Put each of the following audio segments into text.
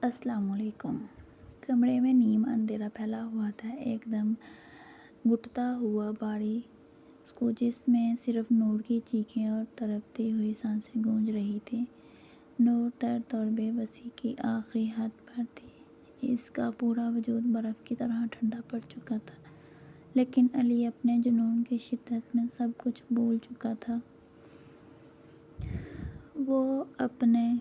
السلام علیکم۔ کمرے میں نیم اندھیرا پھیلا ہوا تھا، ایک دم گھٹتا ہوا بارش کو جس میں صرف نور کی چیخیں اور تڑپتی ہوئی سانسیں گونج رہی تھیں۔ نور درد اور بے بسی کی آخری حد پر تھی، اس کا پورا وجود برف کی طرح ٹھنڈا پڑ چکا تھا، لیکن علی اپنے جنون کی شدت میں سب کچھ بھول چکا تھا۔ وہ اپنے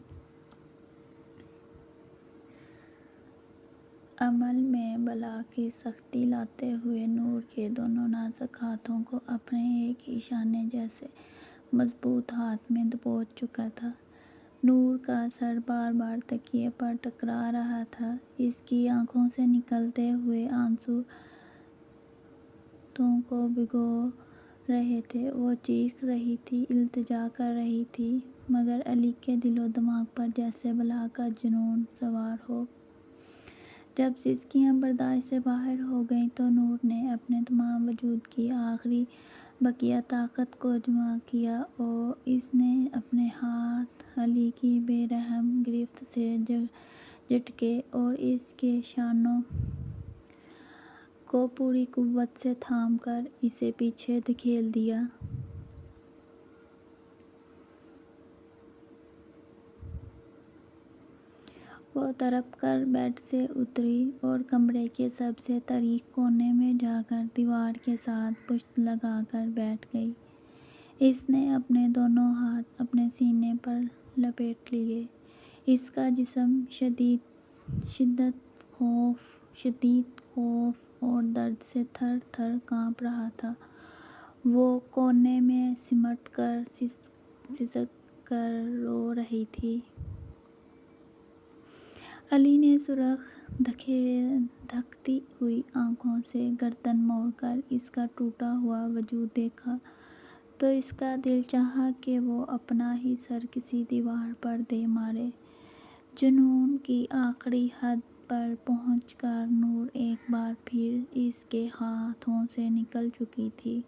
عمل میں بلا کی سختی لاتے ہوئے نور کے دونوں نازک ہاتھوں کو اپنے ایک ہی شانے جیسے مضبوط ہاتھ میں دبوچ چکا تھا۔ نور کا سر بار بار تکیے پر ٹکرا رہا تھا، اس کی آنکھوں سے نکلتے ہوئے آنسو رتوں کو بھگو رہے تھے۔ وہ چیخ رہی تھی، التجا کر رہی تھی، مگر علی کے دل و دماغ پر جیسے بلا کا جنون سوار ہو۔ جب سسکیاں برداشت سے باہر ہو گئیں تو نور نے اپنے تمام وجود کی آخری بقیہ طاقت کو جمع کیا اور اس نے اپنے ہاتھ علی کی بے رحم گرفت سے جھٹکے اور اس کے شانوں کو پوری قوت سے تھام کر اسے پیچھے دھکیل دیا۔ وہ تڑپ کر بیڈ سے اتری اور کمرے کے سب سے تاریک کونے میں جا کر دیوار کے ساتھ پشت لگا کر بیٹھ گئی۔ اس نے اپنے دونوں ہاتھ اپنے سینے پر لپیٹ لیے۔ اس کا جسم شدید خوف اور درد سے تھر تھر کانپ رہا تھا۔ وہ کونے میں سمٹ کر سسک کر رو رہی تھی۔ علی نے سرخ دھکتی ہوئی آنکھوں سے گردن موڑ کر اس کا ٹوٹا ہوا وجود دیکھا تو اس کا دل چاہا کہ وہ اپنا ہی سر کسی دیوار پر دے مارے۔ جنون کی آخری حد پر پہنچ کر نور ایک بار پھر اس کے ہاتھوں سے نکل چکی تھی۔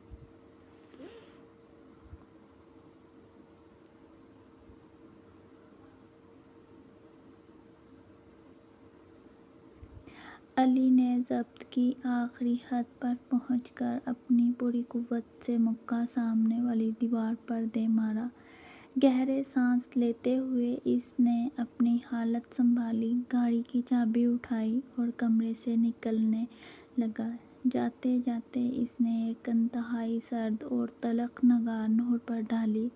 علی نے ضبط کی آخری حد پر پہنچ کر اپنی پوری قوت سے مکہ سامنے والی دیوار پر دے مارا۔ گہرے سانس لیتے ہوئے اس نے اپنی حالت سنبھالی، گاڑی کی چابی اٹھائی اور کمرے سے نکلنے لگا۔ جاتے جاتے اس نے ایک انتہائی سرد اور تلخ نگاہ نور پر ڈالی۔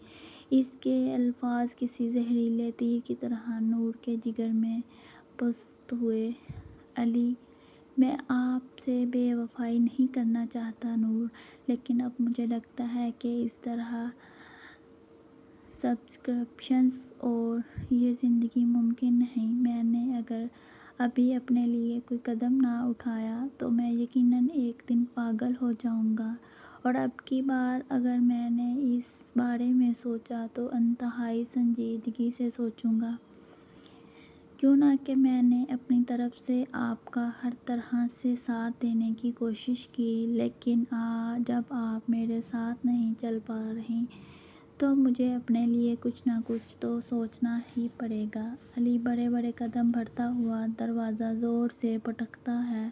اس کے الفاظ کسی زہریلے تیر کی طرح نور کے جگر میں پست ہوئے۔ علی، میں آپ سے بے وفائی نہیں کرنا چاہتا نور، لیکن اب مجھے لگتا ہے کہ اس طرح سبسکرپشنز اور یہ زندگی ممکن نہیں۔ میں نے اگر ابھی اپنے لیے کوئی قدم نہ اٹھایا تو میں یقیناً ایک دن پاگل ہو جاؤں گا، اور اب کی بار اگر میں نے اس بارے میں سوچا تو انتہائی سنجیدگی سے سوچوں گا۔ کیوں نہ کہ میں نے اپنی طرف سے آپ کا ہر طرح سے ساتھ دینے کی کوشش کی، لیکن جب آپ میرے ساتھ نہیں چل پا رہی تو مجھے اپنے لیے کچھ نہ کچھ تو سوچنا ہی پڑے گا۔ علی بڑے بڑے قدم بڑھتا ہوا دروازہ زور سے پٹکتا ہے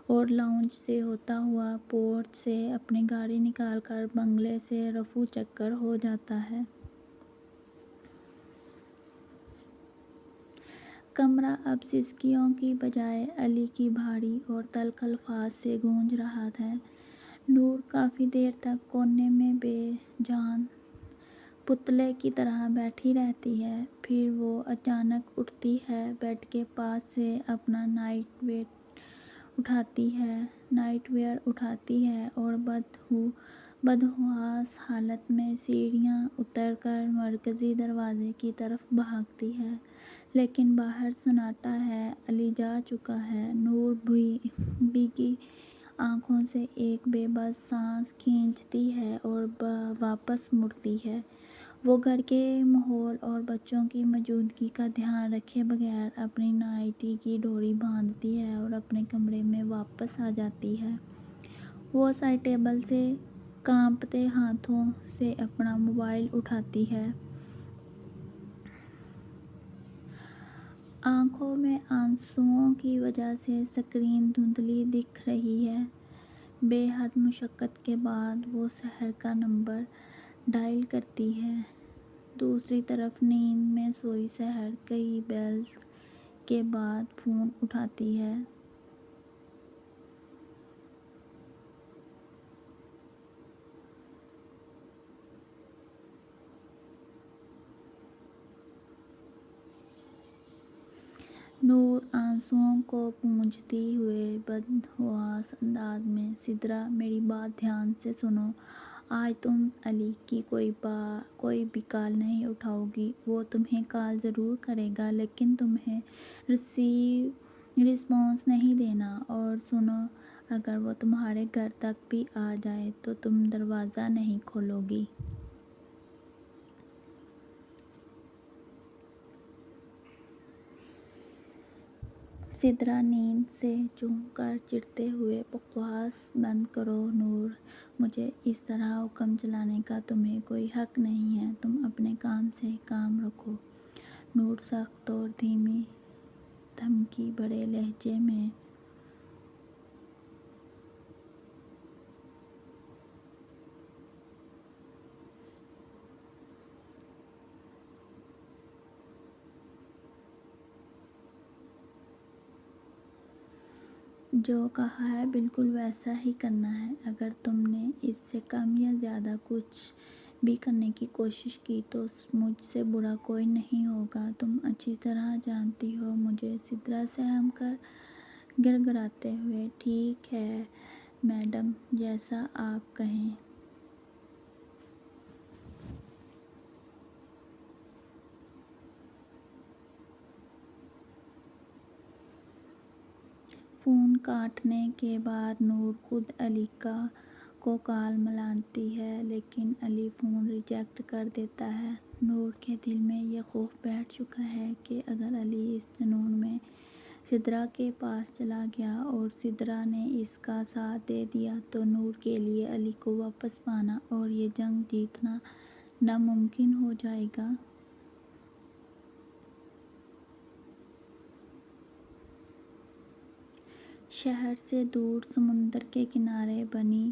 اور لاؤنج سے ہوتا ہوا پورچ سے اپنی گاڑی نکال کر بنگلے سے رفو چکر ہو جاتا ہے۔ کمرہ اب سسکیوں کی بجائے علی کی بھاری اور تلخ الفاظ سے گونج رہا ہے۔ نور کافی دیر تک کونے میں بے جان پتلے کی طرح بیٹھی رہتی ہے، پھر وہ اچانک اٹھتی ہے، بیڈ کے پاس سے اپنا نائٹ ویئر اٹھاتی ہے اور بدحواس حالت میں سیڑھیاں اتر کر مرکزی دروازے کی طرف بھاگتی ہے، لیکن باہر سناٹا ہے، علی جا چکا ہے۔ نور بھیگی آنکھوں سے ایک بے بس سانس کھینچتی ہے اور واپس مڑتی ہے۔ وہ گھر کے ماحول اور بچوں کی موجودگی کا دھیان رکھے بغیر اپنی نائٹی کی ڈوری باندھتی ہے اور اپنے کمرے میں واپس آ جاتی ہے۔ وہ سائڈ ٹیبل سے کانپتے ہاتھوں سے اپنا موبائل اٹھاتی ہے۔ آنکھوں میں آنسوؤں کی وجہ سے اسکرین دھندلی دکھ رہی ہے۔ بے حد مشقت کے بعد وہ سحر کا نمبر ڈائل کرتی ہے۔ دوسری طرف نیند میں سوئی سحر کئی بیلز کے بعد فون اٹھاتی ہے۔ نور آنسوؤں کو پونچھتی ہوئے بدحواس انداز میں: سدرا، میری بات دھیان سے سنو۔ آج تم علی کی کوئی بھی کال نہیں اٹھاؤ گی۔ وہ تمہیں کال ضرور کرے گا لیکن تمہیں رسپانس نہیں دینا۔ اور سنو، اگر وہ تمہارے گھر تک بھی آ جائے تو تم دروازہ نہیں کھولو گی۔ سدرا نیند سے چونک کر چڑھتے ہوئے: بکواس بند کرو نور، مجھے اس طرح حکم چلانے کا تمہیں کوئی حق نہیں ہے۔ تم اپنے کام سے کام رکھو۔ نور سخت اور دھیمی دھمکی بھرے لہجے میں: جو کہا ہے بالکل ویسا ہی کرنا ہے۔ اگر تم نے اس سے کم یا زیادہ کچھ بھی کرنے کی کوشش کی تو مجھ سے برا کوئی نہیں ہوگا۔ تم اچھی طرح جانتی ہو مجھے۔ سدرا سہم کر گڑگڑاتے ہوئے: ٹھیک ہے میڈم، جیسا آپ کہیں۔ فون کاٹنے کے بعد نور خود علی کو کال ملاتی ہے لیکن علی فون ریجیکٹ کر دیتا ہے۔ نور کے دل میں یہ خوف بیٹھ چکا ہے کہ اگر علی اس جنون میں سدرا کے پاس چلا گیا اور سدرا نے اس کا ساتھ دے دیا تو نور کے لیے علی کو واپس پانا اور یہ جنگ جیتنا ناممکن ہو جائے گا۔ شہر سے دور سمندر کے کنارے بنی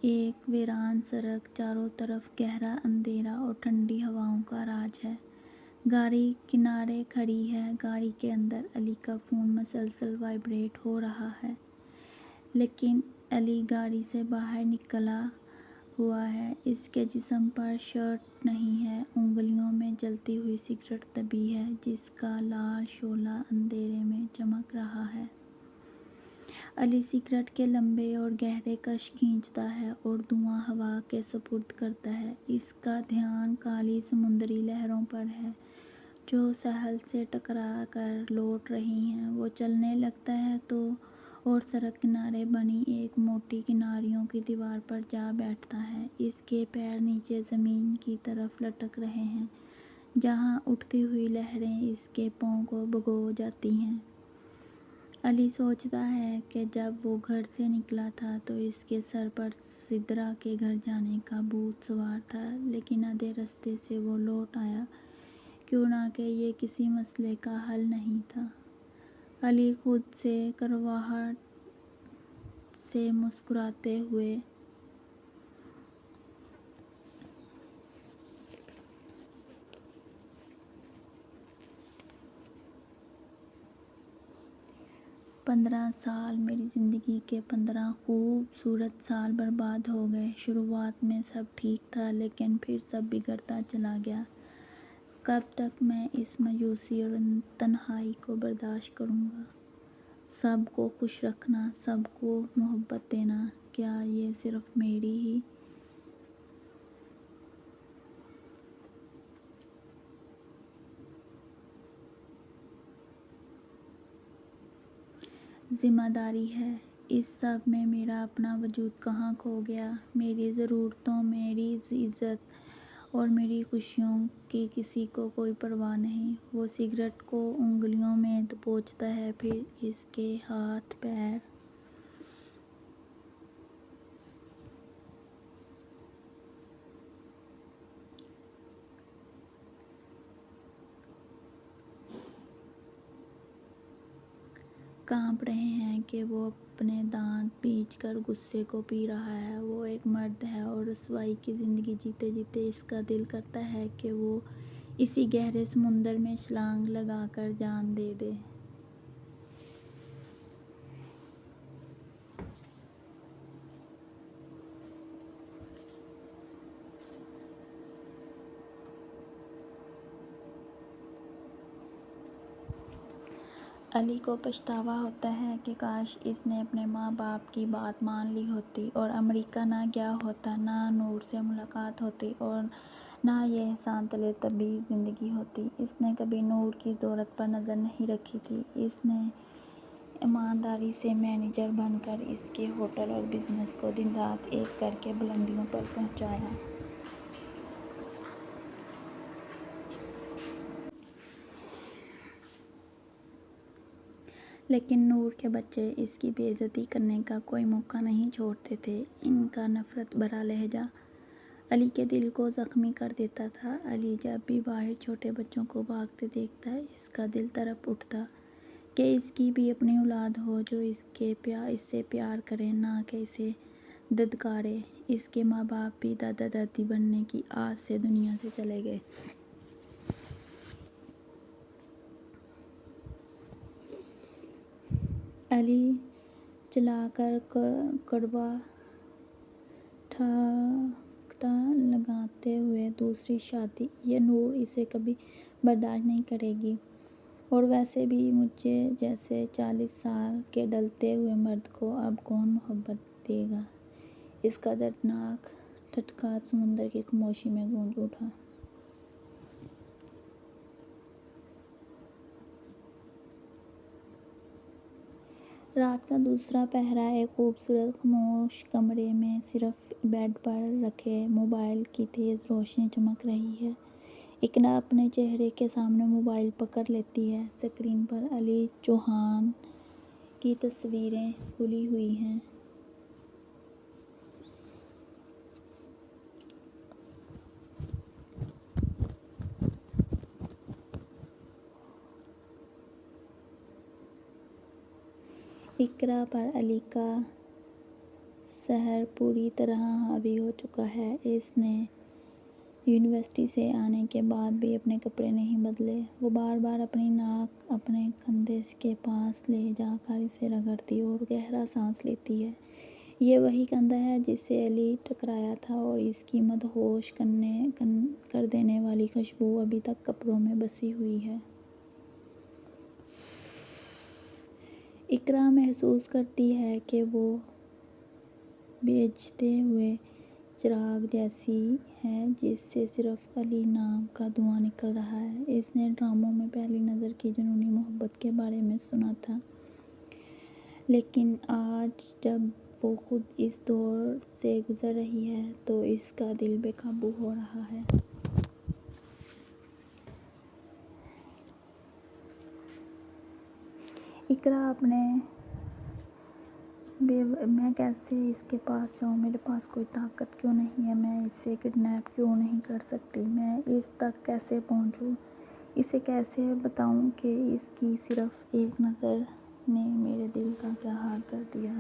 ایک ویران سڑک چاروں طرف گہرا اندھیرا اور ٹھنڈی ہواؤں کا راج ہے۔ گاڑی کنارے کھڑی ہے۔ گاڑی کے اندر علی کا فون مسلسل وائبریٹ ہو رہا ہے لیکن علی گاڑی سے باہر نکلا ہوا ہے۔ اس کے جسم پر شرٹ نہیں ہے۔ انگلیوں میں جلتی ہوئی سگریٹ دبی ہے جس کا لال شعلہ اندھیرے میں چمک رہا ہے۔ علی سگریٹ کے لمبے اور گہرے کش کھینچتا ہے اور دھواں ہوا کے سپرد کرتا ہے۔ اس کا دھیان کالی سمندری لہروں پر ہے جو ساحل سے ٹکرا کر لوٹ رہی ہیں۔ وہ چلنے لگتا ہے اور سڑک کنارے بنی ایک موٹی کناریوں کی دیوار پر جا بیٹھتا ہے۔ اس کے پیر نیچے زمین کی طرف لٹک رہے ہیں جہاں اٹھتی ہوئی لہریں اس کے پاؤں کو بھگو جاتی ہیں۔ علی سوچتا ہے کہ جب وہ گھر سے نکلا تھا تو اس کے سر پر سدرا کے گھر جانے کا بھوت سوار تھا لیکن آدھے راستے سے وہ لوٹ آیا کیوں نہ کہ یہ کسی مسئلے کا حل نہیں تھا۔ علی خود سے کڑواہٹ سے مسکراتے ہوئے 15 سال، میری زندگی کے 15 خوبصورت سال برباد ہو گئے۔ شروعات میں سب ٹھیک تھا لیکن پھر سب بگڑتا چلا گیا۔ کب تک میں اس مایوسی اور تنہائی کو برداشت کروں گا؟ سب کو خوش رکھنا، سب کو محبت دینا، کیا یہ صرف میری ہی ذمہ داری ہے؟ اس سب میں میرا اپنا وجود کہاں کھو گیا؟ میری ضرورتوں، میری عزت اور میری خوشیوں کی کسی کو کوئی پرواہ نہیں۔ وہ سگریٹ کو انگلیوں میں دبوچتا ہے پھر اس کے ہاتھ پیر کانپ رہے ہیں کہ وہ اپنے دانت پیچ کر غصے کو پی رہا ہے۔ وہ ایک مرد ہے اور رسوائی کی زندگی جیتے جیتے اس کا دل کرتا ہے کہ وہ اسی گہرے سمندر میں چھلانگ لگا کر جان دے دے۔ علی کو پچھتاوا ہوتا ہے کہ کاش اس نے اپنے ماں باپ کی بات مان لی ہوتی اور امریکہ نہ گیا ہوتا، نہ نور سے ملاقات ہوتی اور نہ یہ احسان تلے طبی زندگی ہوتی۔ اس نے کبھی نور کی دولت پر نظر نہیں رکھی تھی۔ اس نے ایمانداری سے مینیجر بن کر اس کے ہوٹل اور بزنس کو دن رات ایک کر کے بلندیوں پر پہنچایا۔ لیکن نور کے بچے اس کی بے عزتی کرنے کا کوئی موقع نہیں چھوڑتے تھے۔ ان کا نفرت بھرا لہجہ علی کے دل کو زخمی کر دیتا تھا۔ علی جب بھی باہر چھوٹے بچوں کو بھاگتے دیکھتا، اس کا دل تڑپ اٹھتا کہ اس کی بھی اپنی اولاد ہو جو اس سے پیار کرے، نہ کہ اسے دھتکارے۔ اس کے ماں باپ بھی دادا دادی بننے کی آس سے دنیا سے چلے گئے۔ علی چلا کر کڑوا ٹھکتا لگاتے ہوئے دوسری شادی، یہ نور اسے کبھی برداشت نہیں کرے گی۔ اور ویسے بھی مجھے جیسے 40 سال کے ڈھلتے ہوئے مرد کو اب کون محبت دے گا۔ اس کا دردناک ٹھٹکا سمندر کی خاموشی میں گونج اٹھا۔ رات کا دوسرا پہرا ایک خوبصورت خاموش کمرے میں صرف بیڈ پر رکھے موبائل کی تیز روشنی چمک رہی ہے۔ اقرا اپنے چہرے کے سامنے موبائل پکڑ لیتی ہے۔ اسکرین پر علی چوہان کی تصویریں کھلی ہوئی ہیں۔ اقرا پر علی کا سحر پوری طرح حاوی ہو چکا ہے۔ اس نے یونیورسٹی سے آنے کے بعد بھی اپنے کپڑے نہیں بدلے۔ وہ بار بار اپنی ناک اپنے کندھے کے پاس لے جا کر اسے رگڑتی اور گہرا سانس لیتی ہے۔ یہ وہی کندھا ہے جس سے علی ٹکرایا تھا اور اس کی مدہوش کر دینے والی خوشبو ابھی تک کپڑوں میں بسی ہوئی ہے۔ اقرا محسوس کرتی ہے کہ وہ بجھتے ہوئے چراغ جیسی ہے جس سے صرف علی نام کا دھواں نکل رہا ہے۔ اس نے ڈراموں میں پہلی نظر کی جنونی محبت کے بارے میں سنا تھا، لیکن آج جب وہ خود اس دور سے گزر رہی ہے تو اس کا دل بے قابو ہو رہا ہے۔ اقرا میں کیسے اس کے پاس جاؤں؟ میرے پاس کوئی طاقت کیوں نہیں ہے؟ میں اسے کڈنیپ کیوں نہیں کر سکتی؟ میں اس تک کیسے پہنچوں؟ اسے کیسے بتاؤں کہ اس کی صرف ایک نظر نے میرے دل کا کیا حال کر دیا؟